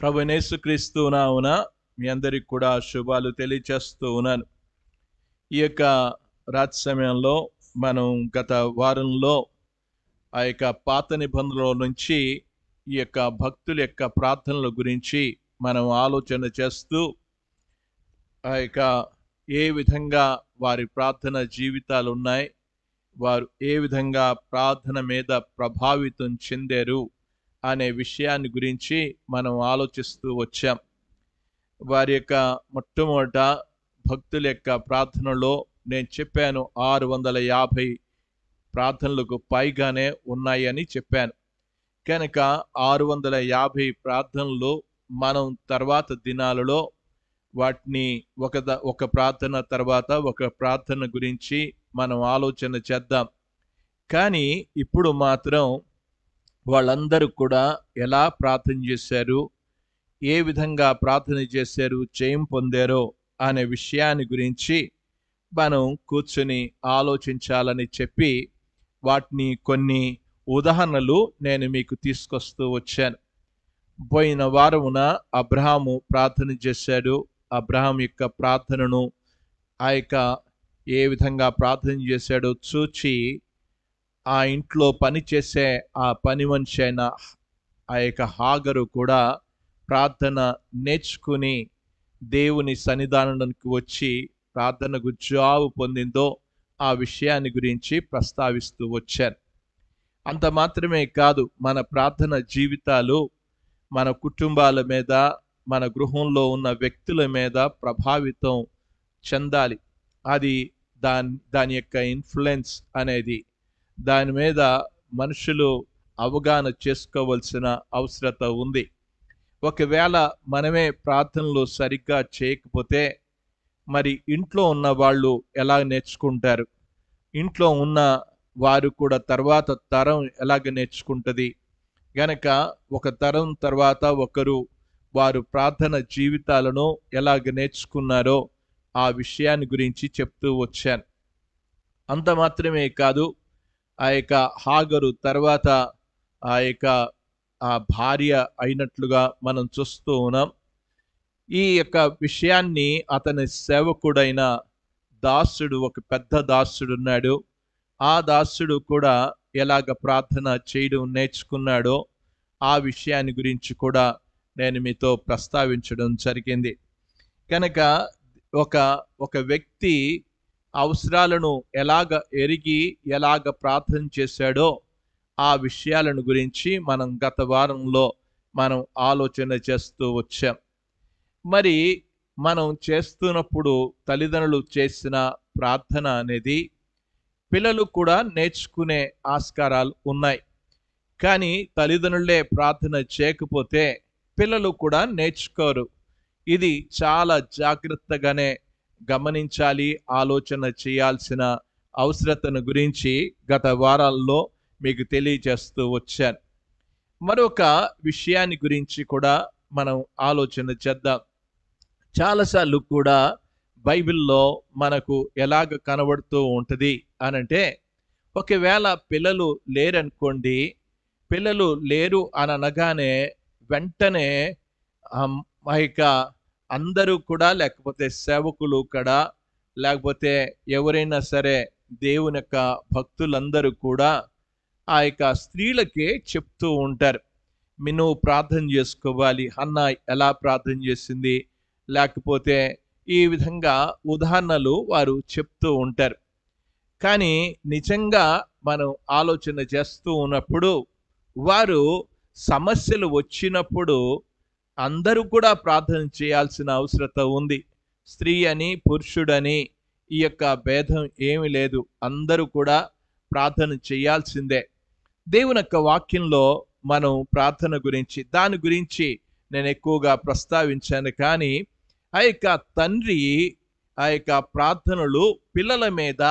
ప్రభువైన యేసుక్రీస్తు నామమున మీ అందరికి కూడా శుభాలు తెలియచేస్తూ ఉన్నాను. ఈ యొక్క రాత్రి సమయంలో మనం గత వారంలో ఆ యొక్క పాత నిబంధనలో నుంచి ఈ యొక్క భక్తుల యొక్క ప్రార్థనల గురించి మనం ఆలోచన చేస్తూ ఆ యొక్క ఏ విధంగా వారి ప్రార్థన జీవితాలు ఉన్నాయి, వారు ఏ విధంగా ప్రార్థన మీద ప్రభావితం చెందారు అనే విషయాన్ని గురించి మనం ఆలోచిస్తూ వచ్చాం. వారి యొక్క మొట్టమొదట భక్తుల యొక్క ప్రార్థనలో నేను చెప్పాను 650 ప్రార్థనలకు పైగానే ఉన్నాయని చెప్పాను. కనుక 650 ప్రార్థనలు మనం తర్వాత దినాలలో వాటిని ఒక ప్రార్థన తర్వాత ఒక ప్రార్థన గురించి మనం ఆలోచన చేద్దాం. కానీ ఇప్పుడు మాత్రం వాళ్ళందరూ కూడా ఎలా ప్రార్థన చేశారు, ఏ విధంగా ప్రార్థన చేశారు, జయం పొందారో అనే విషయాన్ని గురించి మనం కూర్చొని ఆలోచించాలని చెప్పి వాటిని కొన్ని ఉదాహరణలు నేను మీకు తీసుకొస్తూ వచ్చాను. పోయిన వారమున అబ్రహాము ప్రార్థన చేశాడు. అబ్రహాం యొక్క ప్రార్థనను ఆ యొక్క ఏ విధంగా ప్రార్థన చేశాడో చూచి ఆ ఇంట్లో పనిచేసే ఆ పని మనిషి అయిన ఆ యొక్క హాగరు కూడా ప్రార్థన నేర్చుకుని దేవుని సన్నిధానానికి వచ్చి ప్రార్థనకు జాబు పొందిందో ఆ విషయాన్ని గురించి ప్రస్తావిస్తూ వచ్చాను. అంత మాత్రమే కాదు, మన ప్రార్థన జీవితాలు మన కుటుంబాల మీద, మన గృహంలో ఉన్న వ్యక్తుల మీద ప్రభావితం చెందాలి. అది దాని యొక్క ఇన్ఫ్లుయెన్స్ అనేది దాని మీద మనుషులు అవగాహన చేసుకోవలసిన అవసరత ఉంది. ఒకవేళ మనమే ప్రార్థనలు సరిగ్గా చేయకపోతే మరి ఇంట్లో ఉన్న వాళ్ళు ఎలా నేర్చుకుంటారు? ఇంట్లో ఉన్న వారు కూడా తర్వాత తరం ఎలాగ నేర్చుకుంటుంది? గనక ఒక తరం తర్వాత ఒకరు వారు ప్రార్థన జీవితాలను ఎలాగ నేర్చుకున్నారో ఆ విషయాన్ని గురించి చెప్తూ వచ్చాను. అంత మాత్రమే కాదు, ఆ యొక్క హాగరు తర్వాత ఆ యొక్క ఆ భార్య అయినట్లుగా మనం చూస్తూ ఉన్నాం. ఈ యొక్క విషయాన్ని అతని సేవకుడైన దాసుడు, ఒక పెద్ద దాసుడు ఉన్నాడు. ఆ దాసుడు కూడా ఎలాగ ప్రార్థన చేయడం నేర్చుకున్నాడో ఆ విషయాన్ని గురించి కూడా నేను మీతో ప్రస్తావించడం జరిగింది. కనుక ఒక వ్యక్తి అవసరాలను ఎలాగ ఎరిగి ఎలాగ ప్రార్థన చేశాడో ఆ విషయాలను గురించి మనం గత వారంలో మనం ఆలోచన చేస్తూ వచ్చాం. మరి మనం చేస్తున్నప్పుడు తల్లిదండ్రులు చేసిన ప్రార్థన అనేది పిల్లలు కూడా నేర్చుకునే ఆస్కారాలు ఉన్నాయి. కానీ తల్లిదండ్రులే ప్రార్థన చేయకపోతే పిల్లలు కూడా నేర్చుకోరు. ఇది చాలా జాగ్రత్తగానే గమనించాలి, ఆలోచన చేయాల్సిన అవసరతను గురించి గత వారాల్లో మీకు తెలియజేస్తూ వచ్చాను. మరొక విషయాన్ని గురించి కూడా మనం ఆలోచన చేద్దాం. చాలాసార్లు కూడా బైబిల్లో మనకు ఎలాగ కనబడుతూ ఉంటుంది అనంటే, ఒకవేళ పిల్లలు లేరనుకోండి, పిల్లలు లేరు అని అనగానే వెంటనే ఇక అందరూ కూడా, లేకపోతే సేవకులు కూడా, లేకపోతే ఎవరైనా సరే దేవుని యొక్క భక్తులందరూ కూడా ఆ యొక్క స్త్రీలకే చెప్తూ ఉంటారు, నువ్వు ప్రార్థన చేసుకోవాలి, హన్నా ఎలా ప్రార్థన చేసింది, లేకపోతే ఈ విధంగా ఉదాహరణలు వారు చెప్తూ ఉంటారు. కానీ నిజంగా మనం ఆలోచన చేస్తూ ఉన్నప్పుడు వారు సమస్యలు వచ్చినప్పుడు అందరూ కూడా ప్రార్థన చేయాల్సిన అవసరత ఉంది. స్త్రీ అని పురుషుడని ఈ యొక్క భేదం ఏమీ లేదు, అందరూ కూడా ప్రార్థన చేయాల్సిందే. దేవుని యొక్క వాక్యంలో మనం ప్రార్థన గురించి దాని గురించి నేను ఎక్కువగా ప్రస్తావించాను. కానీ ఆ యొక్క తండ్రి ఆ యొక్క ప్రార్థనలు పిల్లల మీద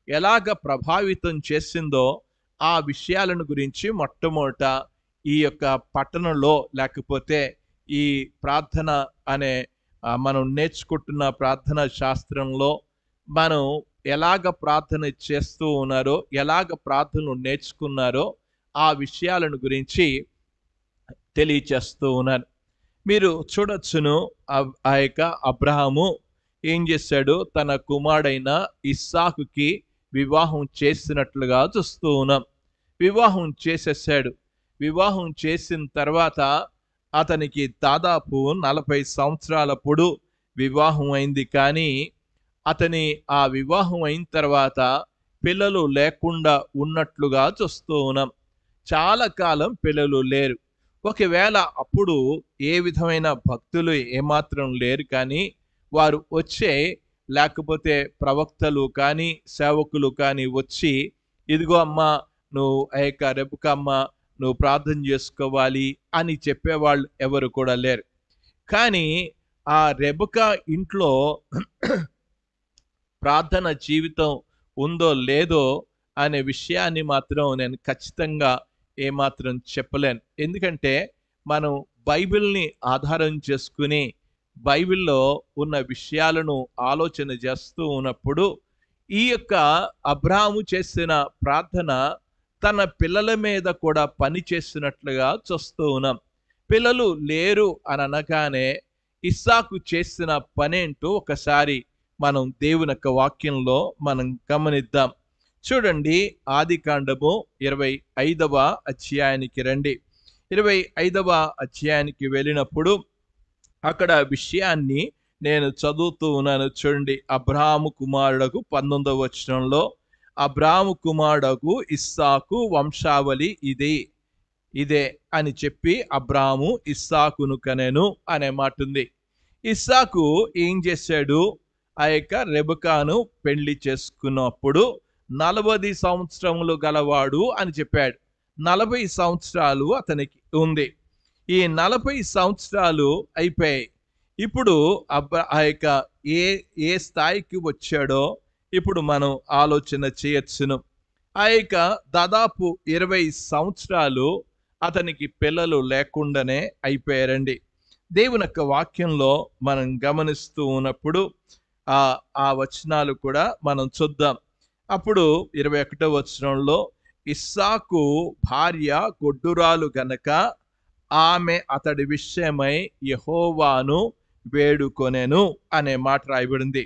ఎలాగ ప్రభావితం చేసిందో ఆ విషయాలను గురించి మొట్టమొదట ఈ యొక్క పట్టణంలో, లేకపోతే ఈ ప్రార్థన అనే మనం నేర్చుకుంటున్న ప్రార్థన శాస్త్రంలో మనం ఎలాగ ప్రార్థన చేస్తూ ఉన్నారో, ఎలాగ ప్రార్థనలు నేర్చుకున్నారో ఆ విషయాలను గురించి తెలియచేస్తూ ఉన్నాను. మీరు చూడొచ్చును. ఆ యొక్క అబ్రహాము ఏం చేశాడు? తన కుమారుడైన ఇస్సాకుకి వివాహం చేసినట్లుగా చూస్తూ ఉన్నాం. వివాహం చేసేసాడు. వివాహం చేసిన తర్వాత అతనికి దాదాపు 40 సంవత్సరాలప్పుడు వివాహం అయింది. కానీ అతని ఆ వివాహం అయిన తర్వాత పిల్లలు లేకుండా ఉన్నట్లుగా చూస్తూ ఉన్నాం. చాలా కాలం పిల్లలు లేరు. ఒకవేళ అప్పుడు ఏ విధమైన భక్తులు ఏమాత్రం లేరు, కానీ వారు వచ్చే, లేకపోతే ప్రవక్తలు కానీ సేవకులు కానీ వచ్చి, ఇదిగో అమ్మా, నువ్వు ఆ యొక్క రెబెక్కమ్మ, నువ్వు ప్రార్థన చేసుకోవాలి అని చెప్పేవాళ్ళు ఎవరు కూడా లేరు. కానీ ఆ రెబెక్క ఇంట్లో ప్రార్థన జీవితం ఉందో లేదో అనే విషయాన్ని మాత్రం నేను ఖచ్చితంగా ఏమాత్రం చెప్పలేను. ఎందుకంటే మనం బైబిల్ని ఆధారం చేసుకుని బైబిల్లో ఉన్న విషయాలను ఆలోచన చేస్తూ ఉన్నప్పుడు ఈ యొక్క అబ్రాహాము చేసిన ప్రార్థన తన పిల్లల మీద కూడా పని చేసినట్లుగా చూస్తూ ఉన్నాం. పిల్లలు లేరు అని అనగానే ఇస్సాకు చేసిన పనేంటో ఒకసారి మనం దేవుని యొక్క వాక్యంలో మనం గమనిద్దాం. చూడండి, ఆదికాండము 25వ అధ్యాయానికి రండి. 25వ అధ్యాయానికి వెళ్ళినప్పుడు అక్కడ విషయాన్ని నేను చదువుతూ ఉన్నాను. చూడండి, అబ్రాహాము కుమారుడకు 19వ వచనంలో, అబ్రాహాము కుమారుడకు ఇస్సాకు వంశావళి ఇదే అని చెప్పి అబ్రాహాము ఇస్సాకును కనెను అనే మాట ఉంది. ఇస్సాకు ఏం చేశాడు? ఆ యొక్క రెబెక్కను పెళ్లి చేసుకున్నప్పుడు 40 సంవత్సరములు గలవాడు అని చెప్పాడు. 40 సంవత్సరాలు అతనికి ఉంది. ఈ 40 సంవత్సరాలు అయిపోయాయి. ఇప్పుడు ఆ యొక్క ఏ స్థాయికి వచ్చాడో ఇప్పుడు మనం ఆలోచన చేయొచ్చును. ఆ యొక్క దాదాపు 20 సంవత్సరాలు అతనికి పిల్లలు లేకుండానే అయిపోయారండి. దేవుని యొక్క వాక్యంలో మనం గమనిస్తూ ఉన్నప్పుడు ఆ వచనాలు కూడా మనం చూద్దాం. అప్పుడు 21వ వచనంలో, ఇస్సాకు భార్య గొడ్డురాలు గనక ఆమె అతడి విషయమై యెహోవాను వేడుకొనెను అనే మాట రాయబడింది.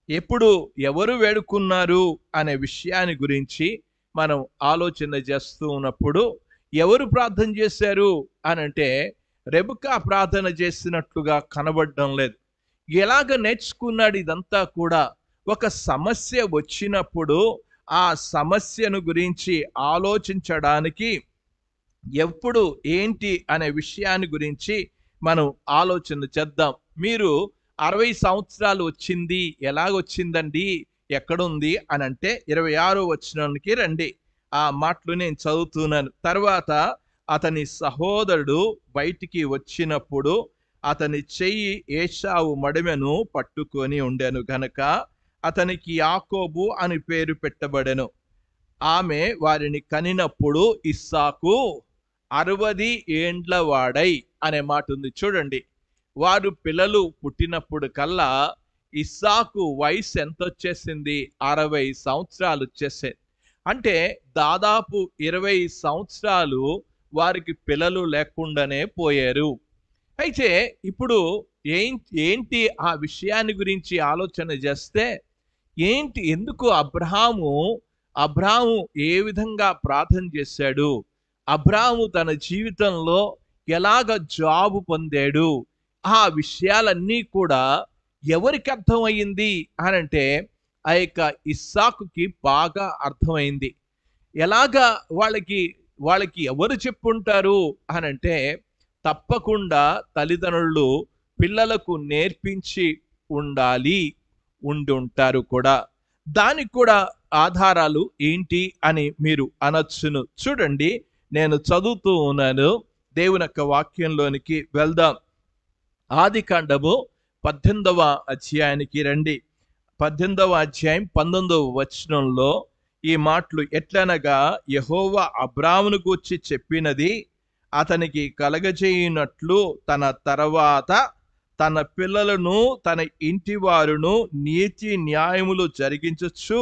ఎప్పుడు ఎవరు వేడుకున్నారు అనే విషయాన్ని గురించి మనం ఆలోచన చేస్తూ ఉన్నప్పుడు ఎవరు ప్రార్థన చేశారు అనంటే రెబెక్క ప్రార్థన చేసినట్లుగా కనబడడం లేదు. ఎలాగ నేర్చుకున్నాడు ఇదంతా కూడా? ఒక సమస్య వచ్చినప్పుడు ఆ సమస్యను గురించి ఆలోచించడానికి ఎప్పుడు ఏంటి అనే విషయాన్ని గురించి మనం ఆలోచన చేద్దాం. మీరు 60 సంవత్సరాలు వచ్చింది, ఎలాగొచ్చిందండి, ఎక్కడుంది అని అంటే 26వ వచనానికి రండి. ఆ మాటలు నేను చదువుతున్నాను. తర్వాత అతని సహోదరుడు బయటికి వచ్చినప్పుడు అతని చెయ్యి ఏశావు మడిమెను పట్టుకొని ఉండెను గనక అతనికి యాకోబు అని పేరు పెట్టబడెను. ఆమె వారిని కనినప్పుడు ఇస్సాకు 60 ఏండ్ల వాడై అనే మాట ఉంది. చూడండి, వారు పిల్లలు పుట్టినప్పుడు కల్లా ఇస్సాకు వయసు ఎంత వచ్చేసింది? 60 సంవత్సరాలు వచ్చేసాయి. అంటే దాదాపు 20 సంవత్సరాలు వారికి పిల్లలు లేకుండానే పోయారు. అయితే ఇప్పుడు ఏంటి ఆ విషయాన్ని గురించి ఆలోచన చేస్తే, ఎందుకు అబ్రాహాము ఏ విధంగా ప్రార్థన చేశాడు? అబ్రాహాము తన జీవితంలో ఎలాగ జాబు పొందాడు? ఆ విషయాలన్నీ కూడా ఎవరికి అర్థమయ్యింది అనంటే ఆ యొక్క ఇస్సాకుకి బాగా అర్థమైంది. ఎలాగా వాళ్ళకి ఎవరు చెప్పుంటారు అనంటే తప్పకుండా తల్లిదండ్రులు పిల్లలకు నేర్పించి ఉండుంటారు కూడా. దానికి కూడా ఆధారాలు ఏంటి అని మీరు అనొచ్చును. చూడండి, నేను చదువుతూ ఉన్నాను. దేవుని యొక్క వాక్యంలోనికి వెళ్దాం. ఆదికాండము 18వ అధ్యాయానికి రండి. 18వ అధ్యాయం 19వ వచనంలో ఈ మాటలు ఎట్లనగా, యెహోవా అబ్రామును గూర్చి చెప్పినది అతనికి కలగజేయునట్లు తన తర్వాత తన పిల్లలను తన ఇంటి వారును నీతి న్యాయములు జరిగించచ్చు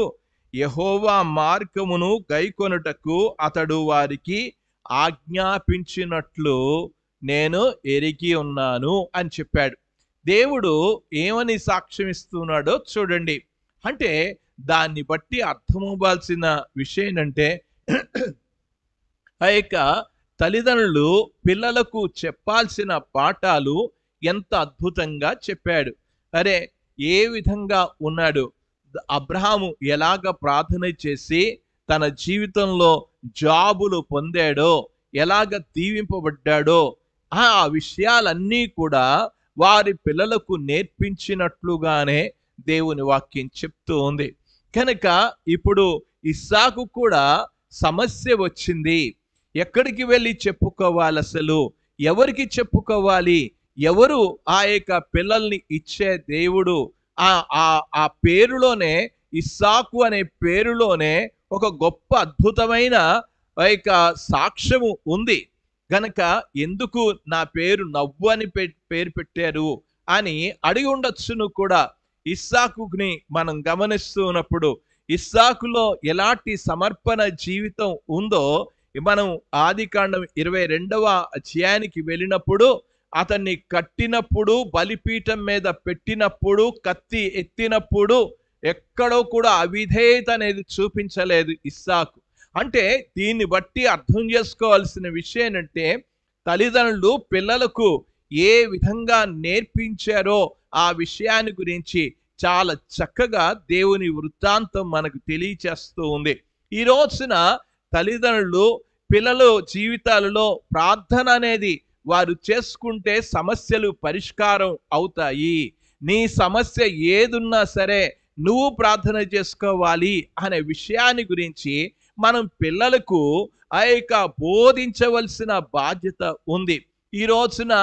యెహోవా మార్గమును గైకొనుటకు అతడు వారికి ఆజ్ఞాపించినట్లు నేను ఎరిగి ఉన్నాను అని చెప్పాడు. దేవుడు ఏమని సాక్ష్యం ఇస్తున్నాడో చూడండి. అంటే దాన్ని బట్టి అర్థమవ్వాల్సిన విషయం ఏంటంటే ఆ యొక్క తల్లిదండ్రులు పిల్లలకు చెప్పాల్సిన పాఠాలు ఎంత అద్భుతంగా చెప్పాడు. అరే, ఏ విధంగా ఉన్నాడు అబ్రహాము, ఎలాగ ప్రార్థన చేసి తన జీవితంలో జాబులు పొందాడో, ఎలాగ దీవింపబడ్డాడో, ఆ విషయాలన్నీ కూడా వారి పిల్లలకు నేర్పించినట్లుగానే దేవుని వాక్యం చెప్తూ ఉంది. కనుక ఇప్పుడు ఇస్సాకు కూడా సమస్య వచ్చింది. ఎక్కడికి వెళ్ళి చెప్పుకోవాలి? అసలు ఎవరికి చెప్పుకోవాలి? ఎవరు ఆ యొక్క పిల్లల్ని ఇచ్చే దేవుడు? ఆ పేరులోనే, ఇస్సాకు అనే పేరులోనే ఒక గొప్ప అద్భుతమైన యొక్క సాక్ష్యము ఉంది. గనక ఎందుకు నా పేరు నవ్వు అని పేరు పెట్టారు అని అడిగి ఉండొచ్చును కూడా. ఇస్సాకుని మనం గమనిస్తూ ఉన్నప్పుడు ఇస్సాకులో ఎలాంటి సమర్పణ జీవితం ఉందో మనం ఆదికాండం 22వ అధ్యాయానికి వెళ్ళినప్పుడు, అతన్ని కట్టినప్పుడు, బలిపీఠం మీద పెట్టినప్పుడు, కత్తి ఎత్తినప్పుడు ఎక్కడో కూడా అవిధేయత అనేది చూపించలేదు ఇస్సాకు. అంటే దీన్ని బట్టి అర్థం చేసుకోవాల్సిన విషయం ఏంటంటే, తల్లిదండ్రులు పిల్లలకు ఏ విధంగా నేర్పించారో ఆ విషయాన్ని గురించి చాలా చక్కగా దేవుని వృత్తాంతం మనకు తెలియచేస్తూ ఉంది. ఈ రోజున తల్లిదండ్రులు పిల్లల జీవితాలలో ప్రార్థన అనేది వారు చేసుకుంటే సమస్యలు పరిష్కారం అవుతాయి. నీ సమస్య ఏదున్నా సరే నువ్వు ప్రార్థన చేసుకోవాలి అనే విషయాన్ని గురించి మనం పిల్లలకు ఆ యొక్క బోధించవలసిన బాధ్యత ఉంది. ఈ రోజున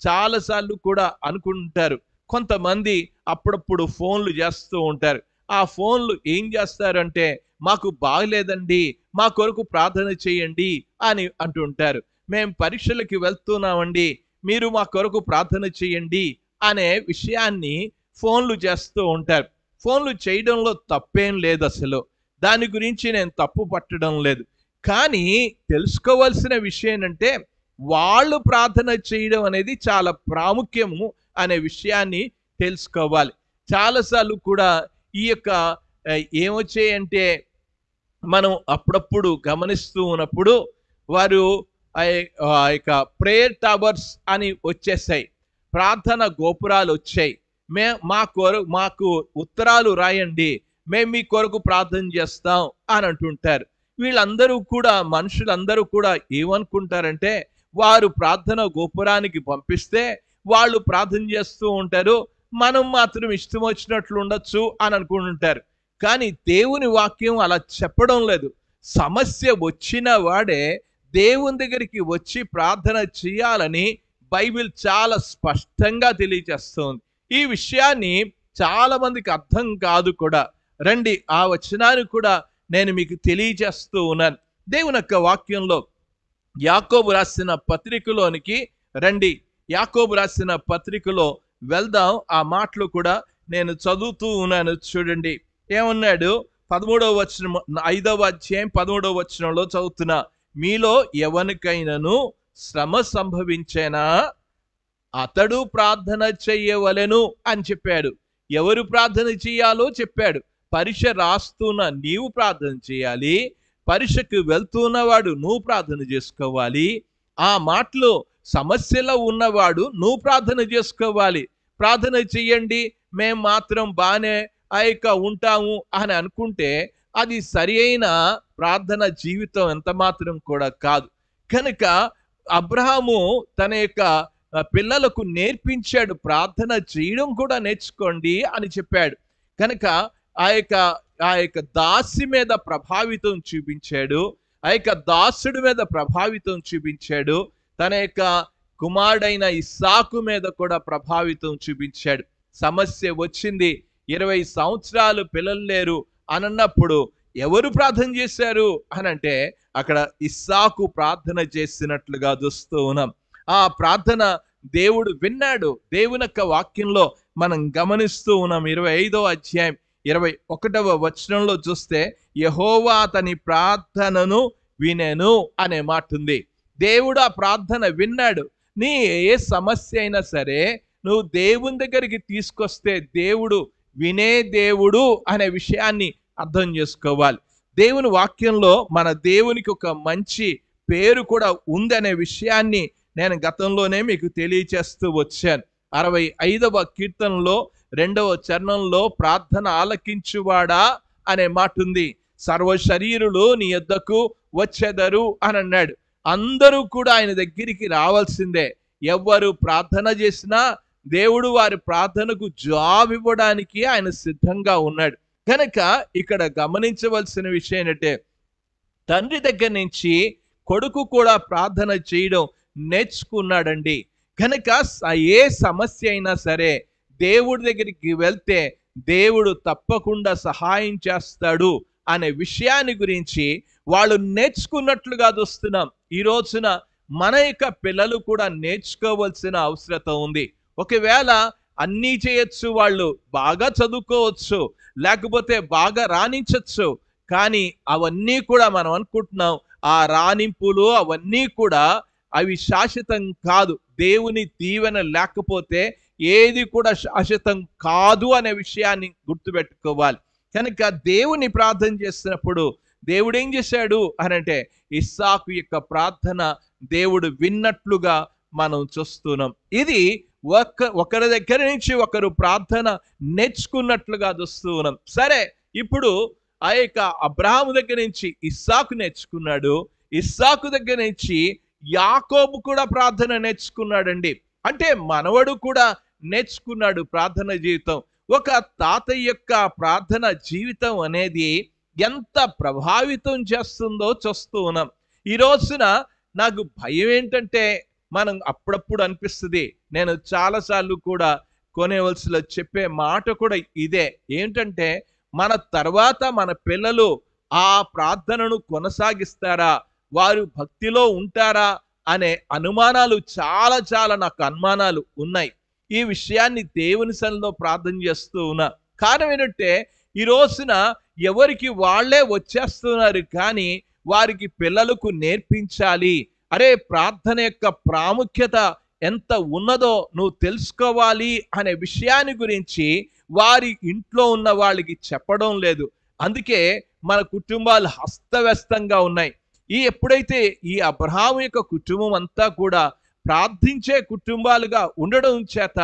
చాలాసార్లు కూడా అనుకుంటారు, కొంతమంది అప్పుడప్పుడు ఫోన్లు చేస్తూ ఉంటారు. ఆ ఫోన్లు ఏం చేస్తారంటే, మాకు బాగలేదండి, మా కొరకు ప్రార్థన చేయండి అని అంటుంటారు. మేము పరీక్షలకి వెళ్తున్నామండి, మీరు మా కొరకు ప్రార్థన చేయండి అనే విషయాన్ని ఫోన్లు చేస్తూ ఉంటారు. ఫోన్లు చేయడంలో తప్పేం లేదు, అసలు దాని గురించి నేను తప్పు పట్టడం లేదు. కానీ తెలుసుకోవాల్సిన విషయం ఏంటంటే, వాళ్ళు ప్రార్థన చేయడం అనేది చాలా ప్రాముఖ్యము అనే విషయాన్ని తెలుసుకోవాలి. చాలాసార్లు కూడా ఈ యొక్క ఏమొచ్చాయంటే, మనం అప్పుడప్పుడు గమనిస్తూ ఉన్నప్పుడు వారు ఆ యొక్క ప్రేయర్ టవర్స్ అని వచ్చేసాయి, ప్రార్థన గోపురాలు వచ్చాయి. మాకు ఉత్తరాలు రాయండి, మేము మీ కొరకు ప్రార్థన చేస్తాం అని అంటుంటారు. వీళ్ళందరూ కూడా, మనుషులందరూ కూడా ఏమనుకుంటారంటే, వారు ప్రార్థన గోపురానికి పంపిస్తే వాళ్ళు ప్రార్థన చేస్తూ ఉంటారు, మనం మాత్రం ఇష్టం వచ్చినట్లు ఉండొచ్చు అని అనుకుంటుంటారు. కానీ దేవుని వాక్యం అలా చెప్పడం లేదు. సమస్య వచ్చిన వాడే దేవుని దగ్గరికి వచ్చి ప్రార్థన చేయాలని బైబిల్ చాలా స్పష్టంగా తెలియజేస్తుంది. ఈ విషయాన్ని చాలా మందికి అర్థం కాదు కూడా. రండి, ఆ వచనాన్ని కూడా నేను మీకు తెలియజేస్తూ ఉన్నాను. దేవుని యొక్క వాక్యంలో యాకోబు రాసిన పత్రికలోనికి రండి. యాకోబు రాసిన పత్రికలో వెళ్దాం. ఆ మాటలు కూడా నేను చదువుతూ ఉన్నాను, చూడండి. ఏమన్నాడు? 13వ వచనం, 5వ అధ్యాయం 13వ వచనంలో చదువుతున్నా. మీలో ఎవరికైనాను శ్రమ సంభవించేనా అతడు ప్రార్థన చెయ్యవలెను అని చెప్పాడు. ఎవరు ప్రార్థన చేయాలో చెప్పాడు. పరీక్ష రాస్తున్న నీవు ప్రార్థన చేయాలి, పరీక్షకు వెళ్తున్నవాడు నువ్వు ప్రార్థన చేసుకోవాలి. ఆ మాటలో సమస్యలో ఉన్నవాడు నువ్వు ప్రార్థన చేసుకోవాలి. ప్రార్థన చెయ్యండి, మేము మాత్రం బాగానే ఉంటాము అని అనుకుంటే అది సరి అయిన ప్రార్థన జీవితం ఎంత మాత్రం కూడా కాదు. కనుక అబ్రహాము తన యొక్క పిల్లలకు నేర్పించాడు, ప్రార్థన చేయడం కూడా నేర్చుకోండి అని చెప్పాడు. కనుక ఆ యొక్క దాసి మీద ప్రభావితం చూపించాడు, ఆ యొక్క దాసుడి మీద ప్రభావితం చూపించాడు, తన యొక్క కుమారుడైన ఇస్సాకు మీద కూడా ప్రభావితం చూపించాడు. సమస్య వచ్చింది, 20 సంవత్సరాలు పిల్లలు లేరు అన్నప్పుడు ఎవరు ప్రార్థన చేశారు అనంటే అక్కడ ఇస్సాకు ప్రార్థన చేసినట్లుగా చూస్తూ ఉన్నాం. ఆ ప్రార్థన దేవుడు విన్నాడు. దేవుని యొక్క వాక్యంలో మనం గమనిస్తూ ఉన్నాం. 25వ అధ్యాయం 21వ వచనంలో చూస్తే, యెహోవా అతని ప్రార్థనను వినెను అనే మాట ఉంది. దేవుడు ఆ ప్రార్థన విన్నాడు. నీ ఏ సమస్య అయినా సరే నువ్వు దేవుని దగ్గరికి తీసుకొస్తే దేవుడు వినే దేవుడు అనే విషయాన్ని అర్థం చేసుకోవాలి. దేవుని వాక్యంలో మన దేవునికి ఒక మంచి పేరు కూడా ఉందనే విషయాన్ని నేను గతంలోనే మీకు తెలియచేస్తూ వచ్చాను. 65వ కీర్తనలో 2వ చరణంలో ప్రార్థన ఆలకించువాడా అనే మాట ఉంది. సర్వ శరీరులు నీ యొద్దకు వచ్చెదరు అని అన్నాడు. అందరూ కూడా ఆయన దగ్గరికి రావాల్సిందే. ఎవ్వరు ప్రార్థన చేసినా దేవుడు వారి ప్రార్థనకు జవాబు ఇవ్వడానికి ఆయన సిద్ధంగా ఉన్నాడు. కనుక ఇక్కడ గమనించవలసిన విషయం ఏంటంటే, తండ్రి దగ్గర నుంచి కొడుకు కూడా ప్రార్థన చేయడం నేర్చుకున్నాడండి. కనుక ఏ సమస్య అయినా సరే దేవుడి దగ్గరికి వెళ్తే దేవుడు తప్పకుండా సహాయం చేస్తాడు అనే విషయాన్ని గురించి వాళ్ళు నేర్చుకున్నట్లుగా చూస్తున్నాం. ఈ రోజున మన యొక్క పిల్లలు కూడా నేర్చుకోవాల్సిన అవసరత ఉంది. ఒకవేళ అన్నీ చేయొచ్చు, వాళ్ళు బాగా చదువుకోవచ్చు, లేకపోతే బాగా రాణించవచ్చు, కానీ అవన్నీ కూడా మనం అనుకుంటున్నాం ఆ రాణింపులు అవన్నీ కూడా అవి శాశ్వతం కాదు. దేవుని దీవెన లేకపోతే ఏది కూడా శాశ్వతం కాదు అనే విషయాన్ని గుర్తుపెట్టుకోవాలి. కనుక దేవుని ప్రార్థన చేస్తున్నప్పుడు దేవుడు ఏం చేశాడు అనంటే, ఇస్సాకు యొక్క ప్రార్థన దేవుడు విన్నట్లుగా మనం చూస్తున్నాం. ఇది ఒకరి దగ్గర నుంచి ఒకరు ప్రార్థన నేర్చుకున్నట్లుగా చూస్తూ ఉన్నాం. సరే, ఇప్పుడు ఆ యొక్క అబ్రహాము దగ్గర నుంచి ఇస్సాకు నేర్చుకున్నాడు. ఇస్సాకు దగ్గర నుంచి యాకోబు కూడా ప్రార్థన నేర్చుకున్నాడండి. అంటే మనవడు కూడా నేర్చుకున్నాడు ప్రార్థన జీవితం. ఒక తాతయ్య యొక్క ప్రార్థన జీవితం అనేది ఎంత ప్రభావితం చేస్తుందో చూస్తూ ఉన్నాం. ఈ రోజున నాకు భయం ఏంటంటే, మనం అప్పుడప్పుడు అనిపిస్తుంది, నేను చాలాసార్లు కూడా కొనేవలసిలో చెప్పే మాట కూడా ఇదే ఏంటంటే, మన తర్వాత మన పిల్లలు ఆ ప్రార్థనను కొనసాగిస్తారా, వారు భక్తిలో ఉంటారా అనే అనుమానాలు చాలా నాకు అనుమానాలు ఉన్నాయి. ఈ విషయాన్ని దేవుని సన్నిధిలో ప్రార్థన చేస్తూ ఉన్నా. కారణం ఏంటంటే, ఈ రోజున ఎవరికి వాళ్ళే వచ్చేస్తున్నారు, కానీ వారికి పిల్లలకు నేర్పించాలి. అరే, ప్రార్థన యొక్క ప్రాముఖ్యత ఎంత ఉన్నదో నువ్వు తెలుసుకోవాలి అనే విషయాన్ని గురించి వారి ఇంట్లో ఉన్న వాళ్ళకి చెప్పడం లేదు. అందుకే మన కుటుంబాలు హస్తవ్యస్తంగా ఉన్నాయి. ఎప్పుడైతే ఈ అబ్రహాము యొక్క కుటుంబం అంతా కూడా ప్రార్థించే కుటుంబాలుగా ఉండడం చేత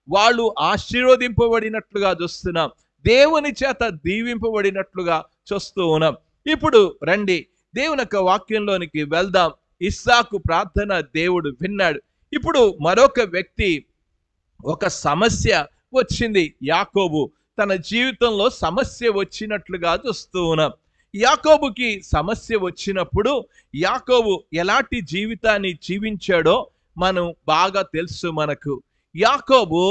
వాళ్ళు ఆశీర్వదింపబడినట్లుగా చూస్తున్నాం, దేవుని చేత దీవింపబడినట్లుగా చూస్తూ ఉన్నాం. ఇప్పుడు రండి దేవుని యొక్క వాక్యంలోనికి వెళ్దాం. ఇస్సాకు ప్రార్థన దేవుడు విన్నాడు. ఇప్పుడు మరొక వ్యక్తి, ఒక సమస్య వచ్చింది. యాకోబు తన జీవితంలో సమస్య వచ్చినట్లుగా చూస్తూ ఉన్నాం. యాకోబుకి సమస్య వచ్చినప్పుడు యాకోబు ఎలాంటి జీవితాన్ని జీవించాడో మనం బాగా తెలుసు మనకు. యాకోబు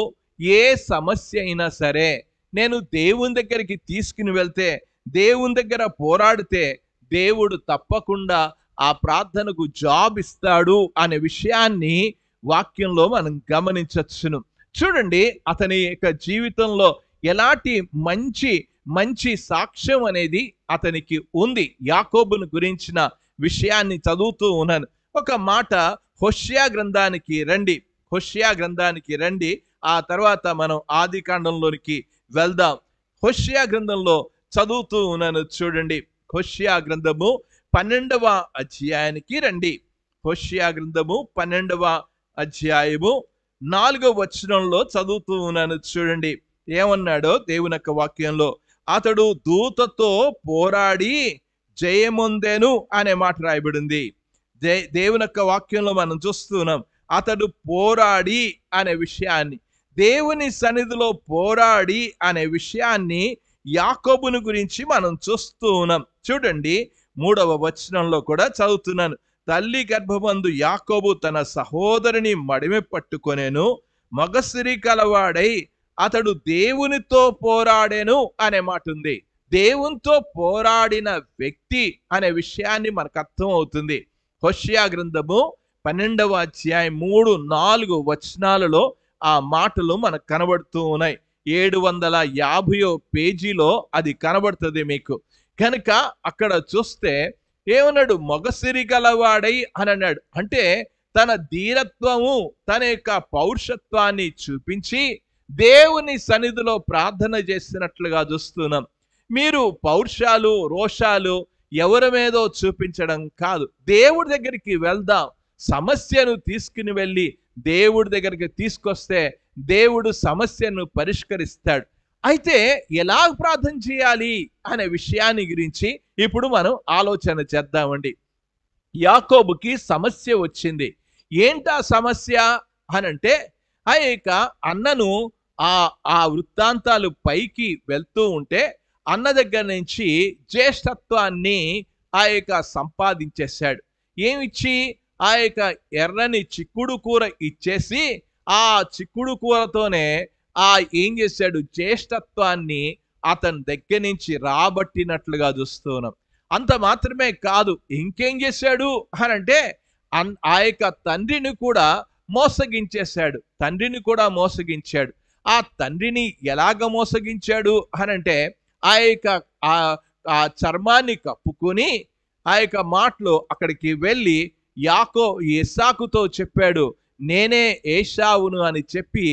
ఏ సమస్య అయినా సరే నేను దేవుని దగ్గరికి తీసుకుని వెళ్తే, దేవుని దగ్గర పోరాడితే దేవుడు తప్పకుండా ఆ ప్రార్థనకు జాబ్ ఇస్తాడు అనే విషయాన్ని వాక్యంలో మనం గమనించవచ్చును. చూడండి, అతని యొక్క జీవితంలో ఎలాంటి మంచి సాక్ష్యం అనేది అతనికి ఉంది. యాకోబును గురించిన విషయాన్ని చదువుతూ ఉన్నాను. ఒక మాట హోషేయ గ్రంథానికి రండి. ఆ తర్వాత మనం ఆది కాండంలోనికి వెళ్దాం. హోషేయ గ్రంథంలో చదువుతూ ఉన్నాను. చూడండి, హోషేయ గ్రంథము 12వ అధ్యాయానికి రండి. హోషేయ గ్రంథము 12వ అధ్యాయము 4వ వచనంలో చదువుతూ ఉన్నాను. చూడండి ఏమన్నాడో దేవుని యొక్క వాక్యంలో. అతడు దూతతో పోరాడి జయమొందెను అనే మాట రాయబడింది. దేవుని యొక్క వాక్యంలో మనం చూస్తున్నాం, అతడు పోరాడి అనే విషయాన్ని, దేవుని సన్నిధిలో పోరాడి అనే విషయాన్ని యాకోబును గురించి మనం చూస్తూ ఉన్నాం. చూడండి 3వ వచనంలో కూడా చదువుతున్నాను. తల్లి గర్భమందు యాకోబు తన సహోదరుని మడిమె పట్టుకొనేను, మగసిరి కలవాడై అతడు దేవునితో పోరాడేను అనే మాట ఉంది. దేవునితో పోరాడిన వ్యక్తి అనే విషయాన్ని మనకు అర్థం అవుతుంది. హోషేయ గ్రంథము 12వ అధ్యాయం 3-4 వచనాలలో ఆ మాటలు మనకు కనబడుతూ ఉన్నాయి. 750వ పేజీలో అది కనబడుతుంది మీకు. కనుక అక్కడ చూస్తే ఏమన్నాడు, మగసిరి గలవాడై అని అన్నాడు. అంటే తన ధీరత్వము, తన యొక్క పౌరుషత్వాన్ని చూపించి దేవుని సన్నిధిలో ప్రార్థన చేసినట్లుగా చూస్తున్నాం. మీరు పౌరుషాలు, రోషాలు ఎవరి మీదో చూపించడం కాదు. దేవుడి దగ్గరికి వెళ్దాం. సమస్యను తీసుకుని వెళ్ళి దేవుడి దగ్గరికి తీసుకొస్తే దేవుడు సమస్యను పరిష్కరిస్తాడు. అయితే ఎలా ప్రార్థన చేయాలి అనే విషయాన్ని గురించి ఇప్పుడు మనం ఆలోచన చేద్దామండి. యాకోబుకి సమస్య వచ్చింది. ఏంటా సమస్య అనంటే, ఆ యొక్క అన్నను ఆ వృత్తాంతాలు పైకి వెళ్తూ ఉంటే అన్న దగ్గర నుంచి జ్యేష్ఠత్వాన్ని ఆ యొక్క సంపాదించేశాడు. ఏమిచ్చి? ఆ యొక్క ఎర్రని చిక్కుడు కూర ఇచ్చేసి ఆ చిక్కుడు కూరతోనే ఏం చేశాడు? జ్యేష్ఠత్వాన్ని అతని దగ్గర నుంచి రాబట్టినట్లుగా చూస్తున్నాం. అంత మాత్రమే కాదు, ఇంకేం చేశాడు అనంటే ఆ యొక్క తండ్రిని కూడా మోసగించేశాడు. తండ్రిని కూడా మోసగించాడు. ఆ తండ్రిని ఎలాగ మోసగించాడు అనంటే, ఆ యొక్క ఆ చర్మాన్ని కప్పుకొని ఆ యొక్క మాటలు అక్కడికి వెళ్ళి ఇస్సాకుతో చెప్పాడు, నేనే ఏశావును అని చెప్పి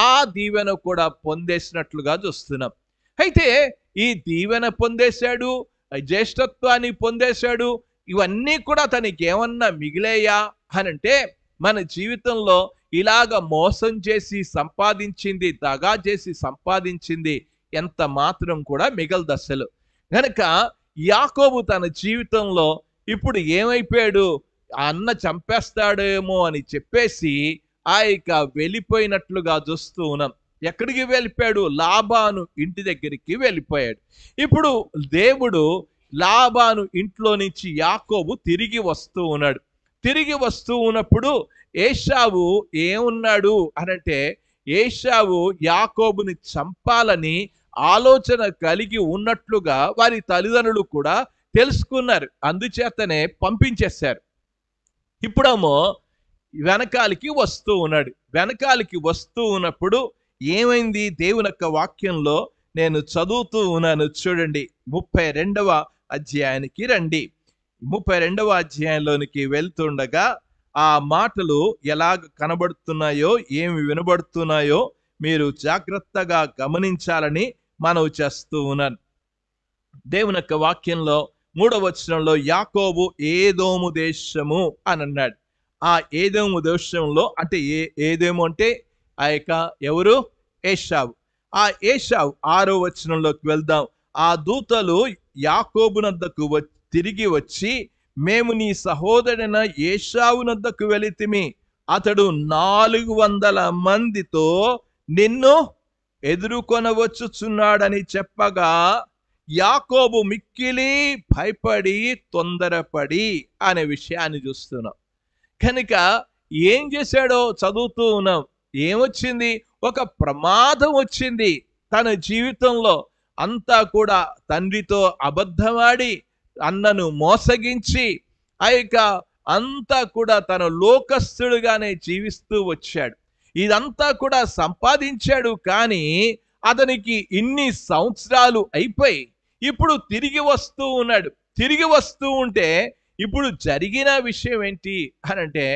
ఆ దీవెన కూడా పొందేసినట్లుగా చూస్తున్నాం. అయితే ఈ దీవెన పొందేశాడు, జ్యేష్ఠత్వాన్ని పొందేశాడు. ఇవన్నీ కూడా తనకి ఏమన్నా మిగిలేయా అనంటే, మన జీవితంలో ఇలాగ మోసం చేసి సంపాదించింది, దగా చేసి సంపాదించింది ఎంత మాత్రం కూడా మిగలదు అసలు. గనక యాకోబు తన జీవితంలో ఇప్పుడు ఏమైపోయాడు? అన్న చంపేస్తాడేమో అని చెప్పేసి ఆ యొక్క వెళ్ళిపోయినట్లుగా చూస్తూ ఉన్నాం. ఎక్కడికి వెళ్ళిపోయాడు? లాబాను ఇంటి దగ్గరికి వెళ్ళిపోయాడు. ఇప్పుడు దేవుడు లాబాను ఇంట్లో నుంచి యాకోబు తిరిగి వస్తూ ఉన్నాడు. తిరిగి వస్తూ ఉన్నప్పుడు ఏశావు ఏమున్నాడు అనంటే, ఏశావు యాకోబుని చంపాలని ఆలోచన కలిగి ఉన్నట్లుగా వారి తల్లిదండ్రులు కూడా తెలుసుకున్నారు. అందుచేతనే పంపించేశారు. ఇప్పుడేమో వెనకాలకి వస్తూ ఉన్నాడు. వెనకాలకి వస్తూ ఉన్నప్పుడు ఏమైంది? దేవుని యొక్క వాక్యంలో నేను చదువుతూ ఉన్నాను, చూడండి. 32వ అధ్యాయానికి రండి. 32వ అధ్యాయంలోనికి వెళ్తుండగా ఆ మాటలు ఎలాగ కనబడుతున్నాయో, ఏమి వినబడుతున్నాయో మీరు జాగ్రత్తగా గమనించాలని మనవి చేస్తూ ఉన్నాను. దేవుని యొక్క వాక్యంలో 3వ వచనంలో యాకోబు ఏదోము దేశము అని అన్నాడు. ఆ ఏదోము దేశంలో అంటే ఏదేమో అంటే ఆ యొక్క ఎవరు? ఏశావు. ఆ ఏశావు 6వ వచనంలోకి వెళ్దాం. ఆ దూతలు యాకోబునద్దకు తిరిగి వచ్చి, మేము నీ సహోదరుడైన ఏశావునద్దకు వెళితిమి, అతడు 400 మందితో నిన్ను ఎదుర్కొనవచ్చుచున్నాడని చెప్పగా యాకోబు మిక్కిలి భయపడి తొందరపడి అనే విషయాన్ని చూస్తున్నాం. కనుక ఏం చేశాడో చదువుతూ ఉన్నాం. ఏమొచ్చింది? ఒక ప్రమాదం వచ్చింది తన జీవితంలో. అంతా కూడా తండ్రితో అబద్ధమాడి అన్నను మోసగించి ఆ యొక్క అంతా కూడా తన లోకస్తుడుగానే జీవిస్తూ వచ్చాడు. ఇదంతా కూడా సంపాదించాడు. కానీ అతనికి ఇన్ని సంవత్సరాలు అయిపోయి ఇప్పుడు తిరిగి వస్తూ ఉన్నాడు. తిరిగి వస్తూ ఉంటే ఇప్పుడు జరిగిన విషయం ఏంటి అనంటే,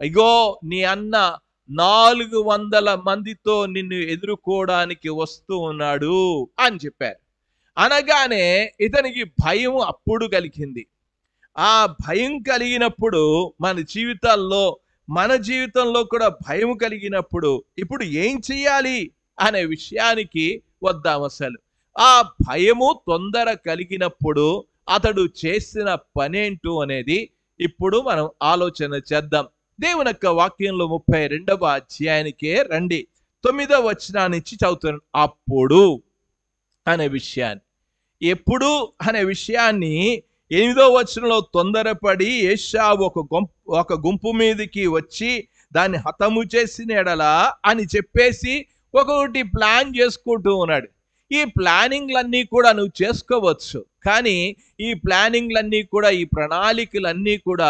ఇగో నీ అన్న 400 మందితో నిన్ను ఎదుర్కోవడానికి వస్తూ ఉన్నాడు అని చెప్పారు. అనగానే ఇతనికి భయం అప్పుడు కలిగింది. ఆ భయం కలిగినప్పుడు మన జీవితంలో కూడా భయం కలిగినప్పుడు ఇప్పుడు ఏం చెయ్యాలి అనే విషయానికి వద్దాం. అసలు ఆ భయము తొందర కలిగినప్పుడు అతడు చేసిన పనేంటో అనేది ఇప్పుడు మనం ఆలోచన చేద్దాం. దేవుని యొక్క వాక్యంలో 32వ అధ్యాయానికే రండి. 9వ వచనం నుంచి చదువుతాను. అప్పుడు అనే విషయాన్ని, ఎప్పుడు అనే విషయాన్ని 8వ వచనంలో తొందరపడి ఏశావు ఒక గుంపు మీదకి వచ్చి దాన్ని హతము చేసిన ఎడలా అని చెప్పేసి ఒక్కొక్కటి ప్లాన్ చేసుకుంటూ ఉన్నాడు. ఈ ప్లానింగ్లన్నీ కూడా నువ్వు చేసుకోవచ్చు, కానీ ఈ ప్లానింగ్లన్నీ కూడా, ఈ ప్రణాళికలన్నీ కూడా